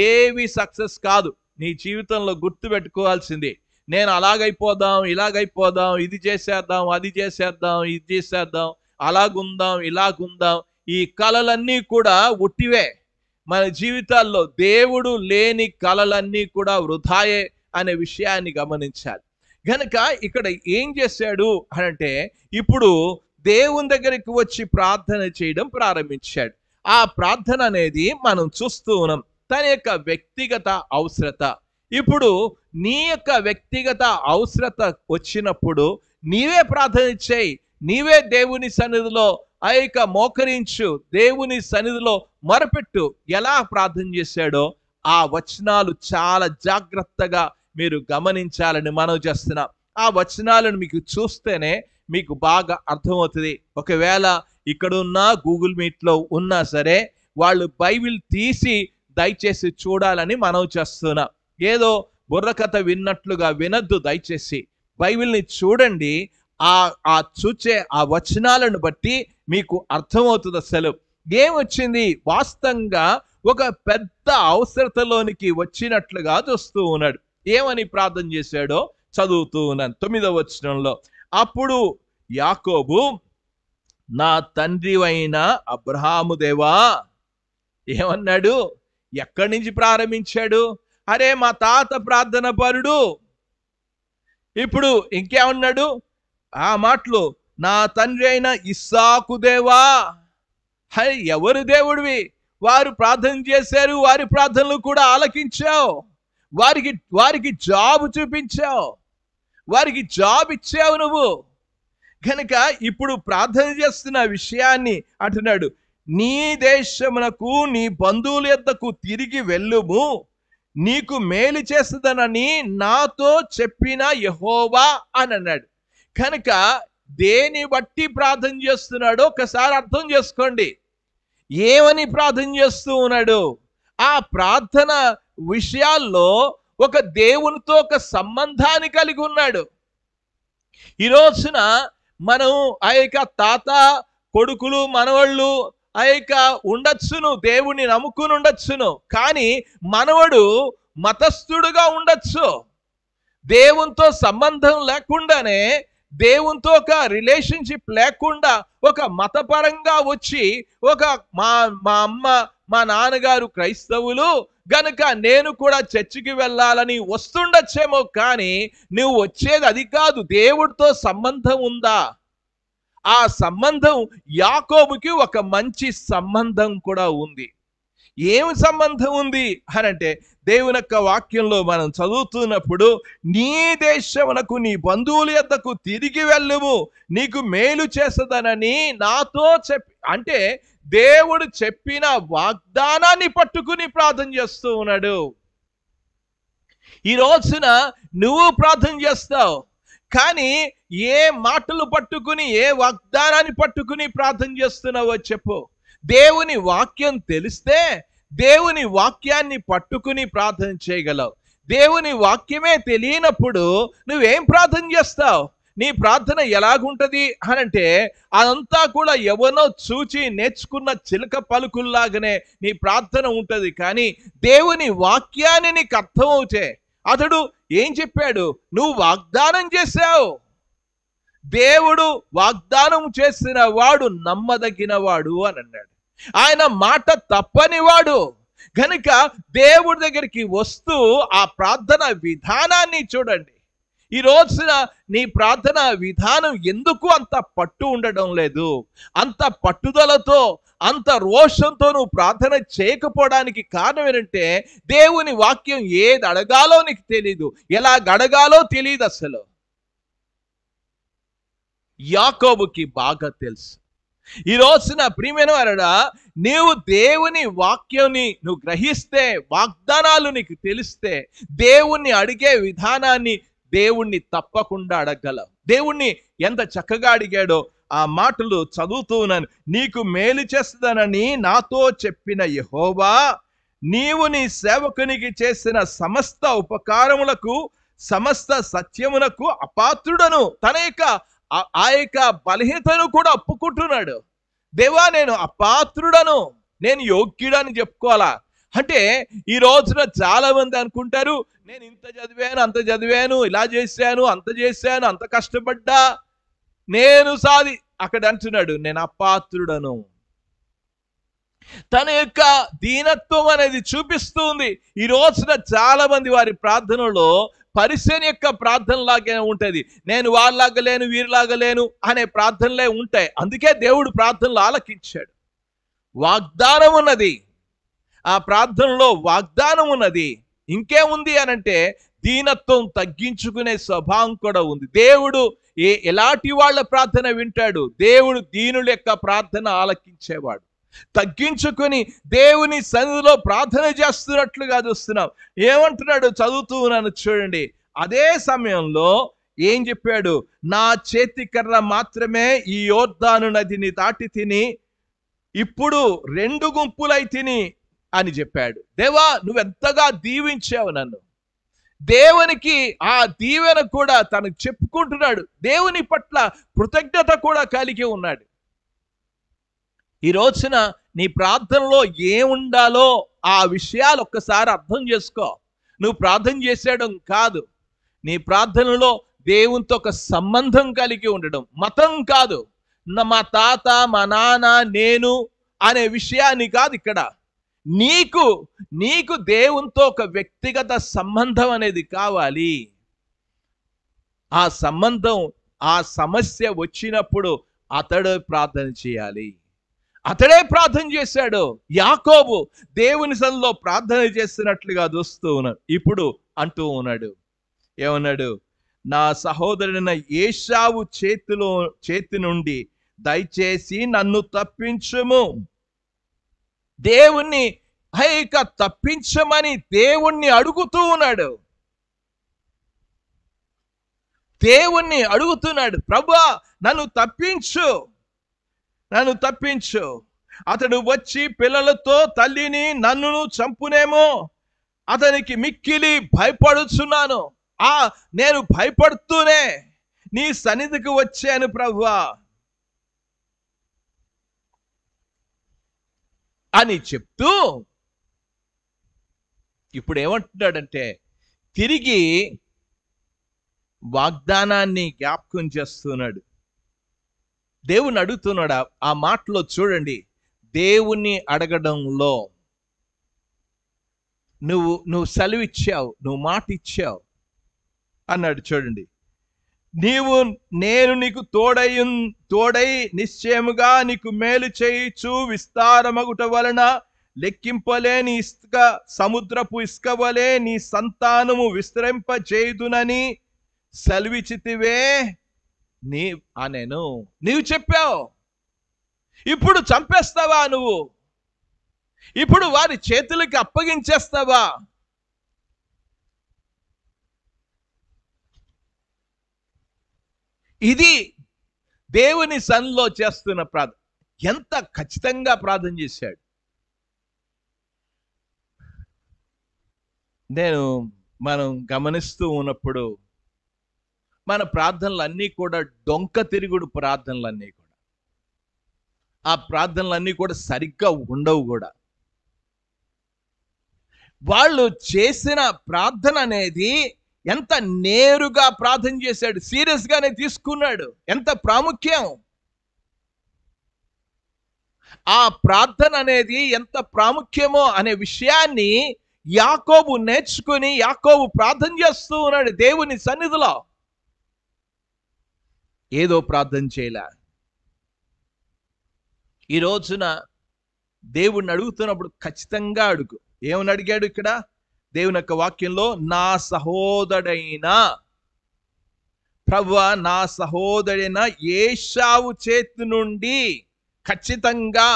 ఏవి సక్సెస్ కాదు. నీ జీవితంలో గుర్తు పెట్టుకోవాల్సింది, నేను అలాగైపోదాం, ఇలాగైపోదాం, ఇది చేసేద్దాం, అది చేసేద్దాం, ఇది చేసేద్దాం, అలాగుందాం, ఇలాగుందాం, ఈ కలలన్నీ కూడా ఉట్టివే. మన జీవితాల్లో దేవుడు లేని కలలన్నీ కూడా వృధాయే అనే విషయాన్ని గమనించాలి. గనక ఇక్కడ ఏం చేశాడు అంటే ఇప్పుడు దేవుని దగ్గరికి వచ్చి ప్రార్థన చేయడం ప్రారంభించాడు. ఆ ప్రార్థన అనేది మనం చూస్తూ ఉన్నాం. తన యొక్క వ్యక్తిగత అవసరత. ఇప్పుడు నీ యొక్క వ్యక్తిగత అవసరత వచ్చినప్పుడు నీవే ప్రార్థన చేయి. నీవే దేవుని సన్నిధిలో ఆ యొక్క మోకరించు, దేవుని సన్నిధిలో మొరపెట్టు. ఎలా ప్రార్థన చేశాడో ఆ వచనాలు చాలా జాగ్రత్తగా మీరు గమనించాలని మనవి చేస్తున్నాం. ఆ వచనాలను మీకు చూస్తేనే మీకు బాగా అర్థమవుతుంది. ఒకవేళ ఇక్కడ ఉన్న గూగుల్ మీట్లో ఉన్నా సరే వాళ్ళు బైబిల్ తీసి దయచేసి చూడాలని మనవి చేస్తున్నాం. ఏదో బుర్రకథ విన్నట్లుగా వినద్దు. దయచేసి బైబిల్ని చూడండి. ఆ చూచే ఆ వచనాలను బట్టి మీకు అర్థమవుతుంది అసలు ఏమొచ్చింది. వాస్తవంగా ఒక పెద్ద అవసరతలోనికి వచ్చినట్లుగా చూస్తూ ఉన్నాడు. ఏమని ప్రార్థన చేశాడో చదువుతూ ఉన్నాను 9వ వచనంలో. అప్పుడు యాకోబు, నా తండ్రివైన అబ్రహాము దేవా, ఏమన్నాడు? ఎక్కడి నుంచి ప్రారంభించాడు? అరే మా తాత ప్రార్థన పరుడు. ఇప్పుడు ఇంకేమన్నాడు? ఆ మాటలు, నా తండ్రి అయిన ఇస్సాకు దేవా. హై, ఎవరు దేవుడివి? వారు ప్రార్థన చేశారు, వారి ప్రార్థనలు కూడా ఆలకించావు. వారికి జాబ్ చూపించావు, వారికి జాబ్ ఇచ్చావు నువ్వు. కనుక ఇప్పుడు ప్రార్థన చేస్తున్న విషయాన్ని అంటున్నాడు, నీ దేశమునకు నీ బంధువుల యొద్దకు తిరిగి వెళ్ళుము, నీకు మేలు చేస్తుందనని నాతో చెప్పిన యెహోవా అని అన్నాడు. కనుక దేని బట్టి ప్రార్థన చేస్తున్నాడో ఒకసారి అర్థం చేసుకోండి. ఏమని ప్రార్థన చేస్తూ ఉన్నాడు? ఆ ప్రార్థన విషయాల్లో ఒక దేవునితో ఒక సంబంధాన్ని కలిగి ఉన్నాడు. ఈ రోజున మనం ఆ యొక్క తాత కొడుకులు మనవళ్ళు ఆ యొక్క ఉండొచ్చును, దేవుణ్ణి నమ్ముకుని ఉండొచ్చును. కానీ మనవడు మతస్థుడుగా ఉండొచ్చు. దేవునితో సంబంధం లేకుండానే, దేవునితో ఒక రిలేషన్షిప్ లేకుండా ఒక మతపరంగా వచ్చి మా అమ్మ మా నాన్నగారు క్రైస్తవులు గనుక నేను కూడా చర్చికి వెళ్ళాలని వస్తుండొచ్చేమో, కానీ నువ్వు వచ్చేది అది కాదు. దేవుడితో సంబంధం ఉందా? ఆ సంబంధం యాకోబుకి ఒక మంచి సంబంధం కూడా ఉంది. ఏమి సంబంధం ఉంది అనంటే దేవుని యొక్క వాక్యంలో మనం చదువుతున్నప్పుడు, నీ దేశమునకు నీ బంధువుల యొద్దకు తిరిగి వెళ్ళుము, నీకు మేలు చేస్తుందనని నాతో చెప్పి, అంటే దేవుడు చెప్పిన వాగ్దానాన్ని పట్టుకుని ప్రార్థన చేస్తూ ఉన్నాడు. ఈ రోజున నువ్వు ప్రార్థన చేస్తావు, కానీ ఏ మాటలు పట్టుకుని, ఏ వాగ్దానాన్ని పట్టుకుని ప్రార్థన చేస్తున్నావో చెప్పు. దేవుని వాక్యం తెలిస్తే దేవుని వాక్యాన్ని పట్టుకుని ప్రార్థన చేయగలవు. దేవుని వాక్యమే తెలియనప్పుడు నువ్వేం ప్రార్థన చేస్తావు? నీ ప్రార్థన ఎలాగుంటది అనంటే అదంతా కూడా ఎవనో చూచి నేర్చుకున్న చిలక పలుకుల్లాగానే నీ ప్రార్థన ఉంటుంది. కానీ దేవుని వాక్యాన్ని నీకు అర్థమవుతే, అతడు ఏం చెప్పాడు? నువ్వు వాగ్దానం చేశావు. దేవుడు వాగ్దానం చేసిన వాడు నమ్మదగిన వాడు అని అన్నాడు. ఆయన మాట తప్పని వాడు. కనుక దేవుడి దగ్గరికి వస్తూ ఆ ప్రార్థన విధానాన్ని చూడండి. ఈ రోజున నీ ప్రార్థన విధానం ఎందుకు అంత పట్టు ఉండడం లేదు? అంత పట్టుదలతో, అంత రోషంతో నువ్వు ప్రార్థన చేయకపోవడానికి కారణం ఏంటంటే దేవుని వాక్యం ఏది అడగాలో నీకు తెలీదు, ఎలా అడగాలో తెలియదు. అసలు యాకోబుకి బాగా తెలుసు. ఈ రోజున ప్రియమైన వారడా, నీవు దేవుని వాక్యాన్ని నువ్వు గ్రహిస్తే, వాగ్దానాలు నీకు తెలిస్తే, దేవుణ్ణి అడిగే విధానాన్ని దేవుణ్ణి తప్పకుండా అడగలవు. దేవుణ్ణి ఎంత చక్కగా అడిగాడో ఆ మాటలు చదువుతూ ఉన్నాను. నీకు మేలు చేస్తుందనని నాతో చెప్పిన యెహోవా, నీవు నీ సేవకునికి చేసిన సమస్త ఉపకారములకు, సమస్త సత్యమునకు అపాత్రుడను. తన యొక్క ఆ యొక్క బలహీనతను కూడా ఒప్పుకుంటున్నాడు. దేవా, నేను అపాత్రుడను, నేను యోగ్యుడని చెప్పుకోవాలా? అంటే ఈ రోజున చాలా మంది అనుకుంటారు, నేను ఇంత చదివాను, అంత చదివాను, ఇలా చేశాను, అంత చేశాను, అంత కష్టపడ్డా, నేను అక్కడ అంటున్నాడు, నేను అపాత్రుడను. తన యొక్క దీనత్వం అనేది చూపిస్తూ ఉంది. ఈ రోజున చాలా మంది వారి ప్రార్థనలో పరిసెని యొక్క ప్రార్థనలాగే ఉంటుంది. నేను వాళ్ళలాగా లేను, వీరిలాగా లేను అనే ప్రార్థనలే ఉంటాయి. అందుకే దేవుడు ప్రార్థనలు ఆలకించాడు. వాగ్దానం ఉన్నది, ఆ ప్రార్థనలో వాగ్దానం ఉన్నది. ఇంకేముంది అనంటే దీనత్వం తగ్గించుకునే స్వభావం కూడా ఉంది. దేవుడు ఎలాంటి వాళ్ళ ప్రార్థన వింటాడు? దేవుడు దీనుల యొక్క ప్రార్థన ఆలకించేవాడు. తగ్గించుకొని దేవుని సన్నిధిలో ప్రార్థన చేస్తున్నట్లుగా చూస్తున్నాం. ఏమంటున్నాడు? చదువుతూ ఉన్నాను చూడండి. అదే సమయంలో ఏం చెప్పాడు? నా చేతి కర్ర మాత్రమే ఈ యోర్దాను నదిని దాటి తిని ఇప్పుడు 2 గుంపులై తిని అని చెప్పాడు. దేవా, నువ్వెంతగా దీవించావు నన్ను. దేవునికి ఆ దీవెన కూడా తనకు చెప్పుకుంటున్నాడు. దేవుని పట్ల కృతజ్ఞత కూడా కలిగి ఉన్నాడు. ఈ రోజున నీ ప్రార్థనలో ఏముండాలో ఆ విషయాలు ఒక్కసారి అర్థం చేసుకో. నువ్వు ప్రార్థన చేసేయడం కాదు, నీ ప్రార్థనలో దేవునితో ఒక సంబంధం కలిగి ఉండడం. మతం కాదు, మా తాత, మా నాన్న, నేను అనే విషయాన్ని కాదు ఇక్కడ. నీకు దేవునితో ఒక వ్యక్తిగత సంబంధం అనేది కావాలి. ఆ సంబంధం, ఆ సమస్య వచ్చినప్పుడు అతడు ప్రార్థన చేయాలి. అతడే ప్రార్థన చేశాడు. యాకోబు దేవుని సన్నిధిలో ప్రార్థన చేస్తున్నట్లుగా చూస్తూ ఉన్నాడు. ఇప్పుడు అంటూ ఉన్నాడు, ఏమన్నాడు? నా సహోదరుడైన ఏశావు చేతి నుండి దయచేసి నన్ను తప్పించుము. దేవుణ్ణి ఇక తప్పించమని దేవుణ్ణి అడుగుతూ ఉన్నాడు. దేవుణ్ణి అడుగుతున్నాడు, ప్రభువా నన్ను తప్పించు, నన్ను తప్పించు. అతడు వచ్చి పిల్లలతో తల్లిని నన్నును చంపునేమో, అతనికి మిక్కిలి భయపడుచున్నాను. నేను భయపడుతూనే నీ సన్నిధికి వచ్చాను ప్రభువా అని చెప్తూ ఇప్పుడు ఏమంటున్నాడంటే తిరిగి వాగ్దానాన్ని జ్ఞాపకం చేస్తున్నాడు. దేవుణ్ణి అడుగుతున్నాడు. ఆ మాటలో చూడండి, దేవుణ్ణి అడగడంలో నువ్వు సెలవిచ్చావు, నువ్వు మాట ఇచ్చావు అన్నాడు. చూడండి, నేను నీకు తోడై నిశ్చయముగా నీకు మేలు చేయుచు విస్తారమగుట వలన లెక్కింపలేని సముద్రపు ఇసుక వలె నీ సంతానము విస్తరింపజేయుదునని సెలవిచితివే నీవు చెప్పావు. ఇప్పుడు చంపేస్తావా? నువ్వు ఇప్పుడు వారి చేతులకి అప్పగించేస్తావా? ఇది దేవుని సన్నిధిలో చేస్తున్న ప్రార్థన. ఎంత ఖచ్చితంగా ప్రార్థన చేశాడు. మనం గమనిస్తూ ఉన్నప్పుడు మన ప్రార్థనలన్నీ కూడా డొంక తిరుగుడు ప్రార్థనలన్నీ కూడా, ఆ ప్రార్థనలన్నీ కూడా సరిగ్గా ఉండవు కూడా. వాళ్ళు చేసిన ప్రార్థన అనేది ఎంత నేరుగా ప్రార్థన చేశాడు, సీరియస్ గానే తీసుకున్నాడు. ఎంత ప్రాముఖ్యం ఆ ప్రార్థన అనేది, ఎంత ప్రాముఖ్యమో అనే విషయాన్ని యాకోబు నేర్చుకుని యాకోబు ప్రార్థన చేస్తూ ఉన్నాడు దేవుని సన్నిధిలో. ఏదో ప్రార్థన చేయలే. ఈ రోజున దేవుణ్ణి అడుగుతున్నప్పుడు ఖచ్చితంగా అడుగు. ఏమని అడిగాడు ఇక్కడ దేవుని యొక్క వాక్యంలో? నా సహోదరుడైన ప్రభువా, నా సహోదరుడైన ఏశావు చేతి నుండి ఖచ్చితంగా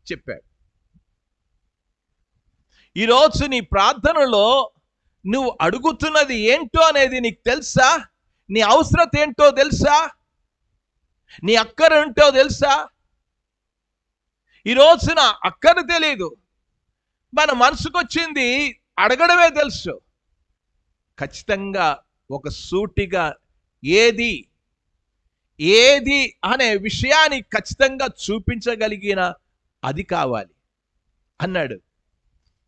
చెప్పాడు. ఈరోజు నీ ప్రార్థనలో నువ్వు అడుగుతున్నది ఏంటో అనేది నీకు తెలుసా? నీ అవసరత ఏంటో తెలుసా? నీ అక్కర ఏంటో తెలుసా? ఈ రోజున అక్కర తెలియదు, మన మనసుకు వచ్చింది అడగడమే తెలుసు. ఖచ్చితంగా ఒక సూటిగా ఏది అనే విషయాన్ని ఖచ్చితంగా చూపించగలిగిన అది కావాలి అన్నాడు.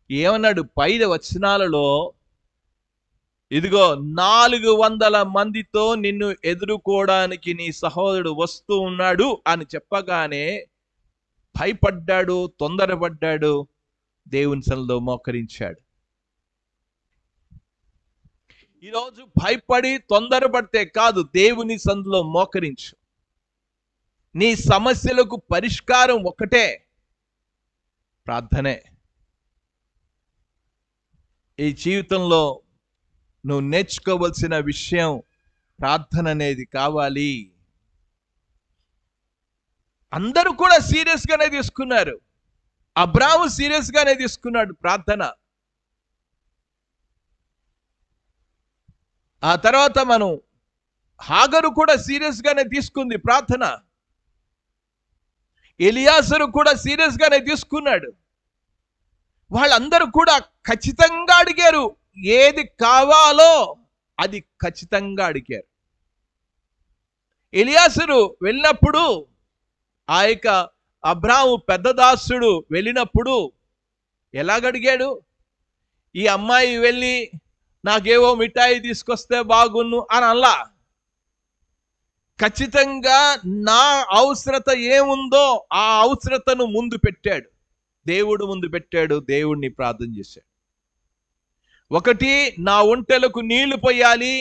ఏమన్నాడు? 5 వచనాలలో, ఇదిగో 400 మందితో నిన్ను ఎదుర్కోవడానికి నీ సహోదరుడు వస్తూ ఉన్నాడు అని చెప్పగానే భయపడ్డాడు, తొందరపడ్డాడు, దేవుని సన్నిధిలో మోకరించాడు. ఈరోజు భయపడి తొందరపడితే కాదు, దేవుని సన్నిధిలో మోకరించు. నీ సమస్యలకు పరిష్కారం ఒకటే, ప్రార్థనే. ఈ జీవితంలో నువ్వు నేర్చుకోవలసిన విషయం ప్రార్థన అనేది కావాలి. అందరూ కూడా సీరియస్గానే తీసుకున్నారు. అబ్రాహాము సీరియస్గానే తీసుకున్నాడు ప్రార్థన. ఆ తర్వాత మనం హాగరు కూడా సీరియస్గానే తీసుకుంది ప్రార్థన. ఎలియాజరు కూడా సీరియస్గానే తీసుకున్నాడు. వాళ్ళందరూ కూడా ఖచ్చితంగా అడిగారు, ఏది కావాలో అది ఖచ్చితంగా అడిగారు. ఎలియాజరు వెళ్ళినప్పుడు, ఆ యొక్క అబ్రాహాము పెద్ద దాసుడు వెళ్ళినప్పుడు ఎలాగడిగాడు? ఈ అమ్మాయి వెళ్ళి నాకేవో మిఠాయి తీసుకొస్తే బాగున్ను అని అలా. ఖచ్చితంగా నా అవసరత ఏముందో ఆ అవసరతను ముందు పెట్టాడు, దేవుడు ముందు పెట్టాడు. దేవుడిని ప్రార్థన చేశాడు. ఒకటి, నా ఒంటెలకు నీళ్లు పోయాలి,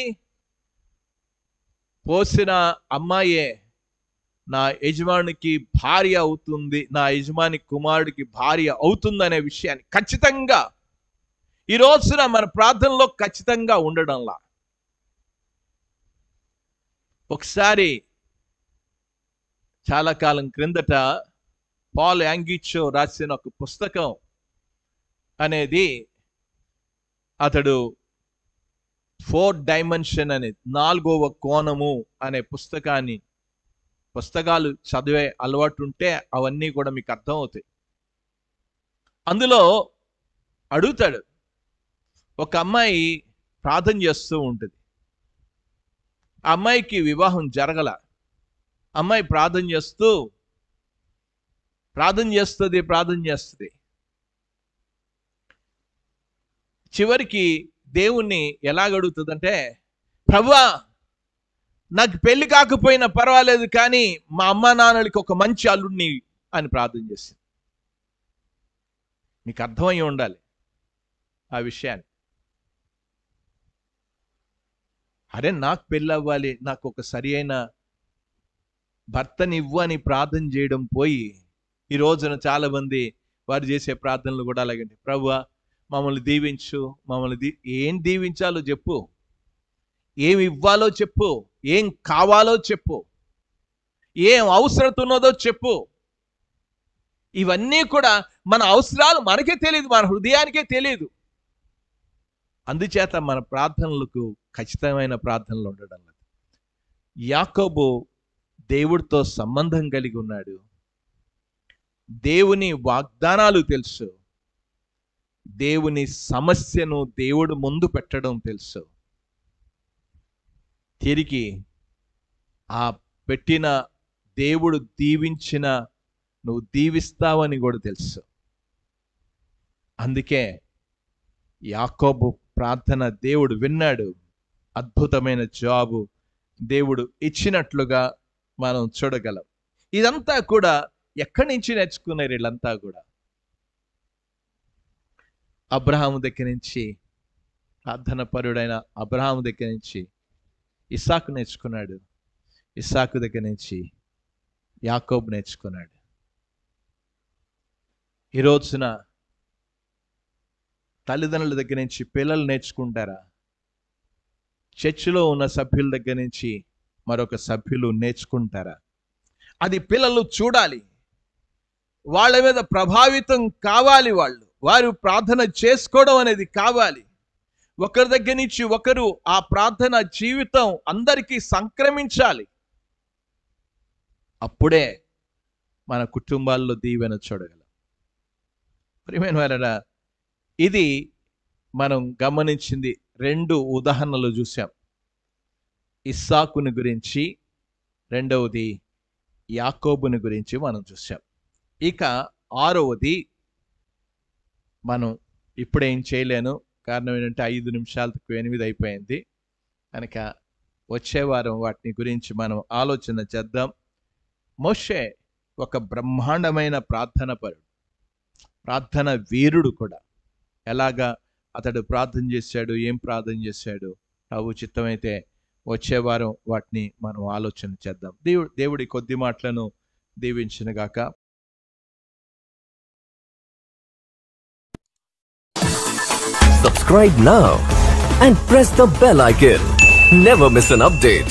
పోసిన అమ్మాయే నా యజమానికి భార్య అవుతుంది, నా యజమాని కుమారుడికి భార్య అవుతుందనే విషయాన్ని ఖచ్చితంగా ఈ రోజున మన ప్రార్థనలో ఖచ్చితంగా ఉండడంలా. ఒకసారి చాలా కాలం క్రిందట పాల్ యాంగిచో రాసిన ఒక పుస్తకం అనేది, అతడు 4 డైమెన్షన్ అనే 4వ కోణము అనే పుస్తకాలు చదివే అలవాటు ఉంటే అవన్నీ కూడా మీకు అర్థం అవుతాయి. అందులో అడుగుతాడు, ఒక అమ్మాయి ప్రార్థన చేస్తూ ఉంటుంది. ఆ అమ్మాయికి వివాహం జరగల. అమ్మాయి ప్రార్థన చేస్తుంది. చివరికి దేవుణ్ణి ఎలాగడుగుతుందంటే, ప్రభువా, నాకు పెళ్లి కాకపోయినా పర్వాలేదు, కానీ మా అమ్మ నాన్నలకి ఒక మంచి అల్లుడిని అని ప్రార్థన చేసింది. మీకు అర్థమై ఉండాలి ఆ విషయాన్ని. అరే, నాకు పెళ్ళి అవ్వాలి, నాకు ఒక సరి అయిన భర్తనివ్వు అని ప్రార్థన చేయడం పోయి, ఈ రోజున చాలామంది వారు చేసే ప్రార్థనలు కూడా అలాగండి. ప్రభువా, మమ్మల్ని దీవించు, ఏం దీవించాలో చెప్పు, ఏమి ఇవ్వాలో చెప్పు, ఏం కావాలో చెప్పు, ఏం అవసరత ఉన్నదో చెప్పు. ఇవన్నీ కూడా మన అవసరాలు మనకే తెలియదు, మన హృదయానికే తెలియదు. అందుచేత మన ప్రార్థనలకు ఖచ్చితమైన ప్రార్థనలు ఉండడం లేదు. యాకోబు దేవుడితో సంబంధం కలిగి ఉన్నాడు. దేవుని వాగ్దానాలు తెలుసు, దేవుని సమస్యను దేవుడు ముందు పెట్టడం తెలుసు. తిరిగి ఆ పెట్టిన దేవుడు దీవించిన నువ్వు దీవిస్తావని కూడా తెలుసు. అందుకే యాకోబు ప్రార్థన దేవుడు విన్నాడు. అద్భుతమైన జాబు దేవుడు ఇచ్చినట్లుగా మనం చూడగలం. ఇదంతా కూడా ఎక్కడి నుంచి నేర్చుకున్నారు వీళ్ళంతా కూడా? అబ్రహాము దగ్గర నుంచి, ప్రార్థన పరుడైన అబ్రహాము దగ్గర నుంచి ఇస్సాకు నేర్చుకున్నాడు. ఇస్సాకు దగ్గర నుంచి యాకోబు నేర్చుకున్నాడు. ఈ రోజున తల్లిదండ్రుల దగ్గర నుంచి పిల్లలు నేర్చుకుంటారా? చర్చిలో ఉన్న సభ్యుల దగ్గర నుంచి మరొక సభ్యులు నేర్చుకుంటారా? అది పిల్లలు చూడాలి, వాళ్ళ మీద ప్రభావితం కావాలి, వారు ప్రార్థన చేసుకోవడం అనేది కావాలి. ఒకరి దగ్గర నుంచి ఒకరు ఆ ప్రార్థన జీవితం అందరికీ సంక్రమించాలి. అప్పుడే మన కుటుంబాల్లో దీవెన చూడగలం. ప్రియమైన వారరా, ఇది మనం గమనించింది 2 ఉదాహరణలు చూసాం. ఇస్సాకుని గురించి, రెండవది యాకోబుని గురించి మనం చూసాం. ఇక 6వది మనం ఇప్పుడేం చేయలేను, కారణం ఏంటంటే 5 నిమిషాలకు 8 అయిపోయింది కనుక వచ్చే వారం వాటిని గురించి మనం ఆలోచన చేద్దాం. మోషే ఒక బ్రహ్మాండమైన ప్రార్థన పరుడు, ప్రార్థన వీరుడు కూడా. ఎలాగా అతడు ప్రార్థన చేశాడు, ఏం ప్రార్థన చేశాడు? ప్రభు చిత్తమైతే వచ్చే వారం వాటిని మనం ఆలోచన చేద్దాం. దేవుడి కొద్ది మాటలను దీవించునుగాక. Subscribe now and press the bell icon. Never miss an update.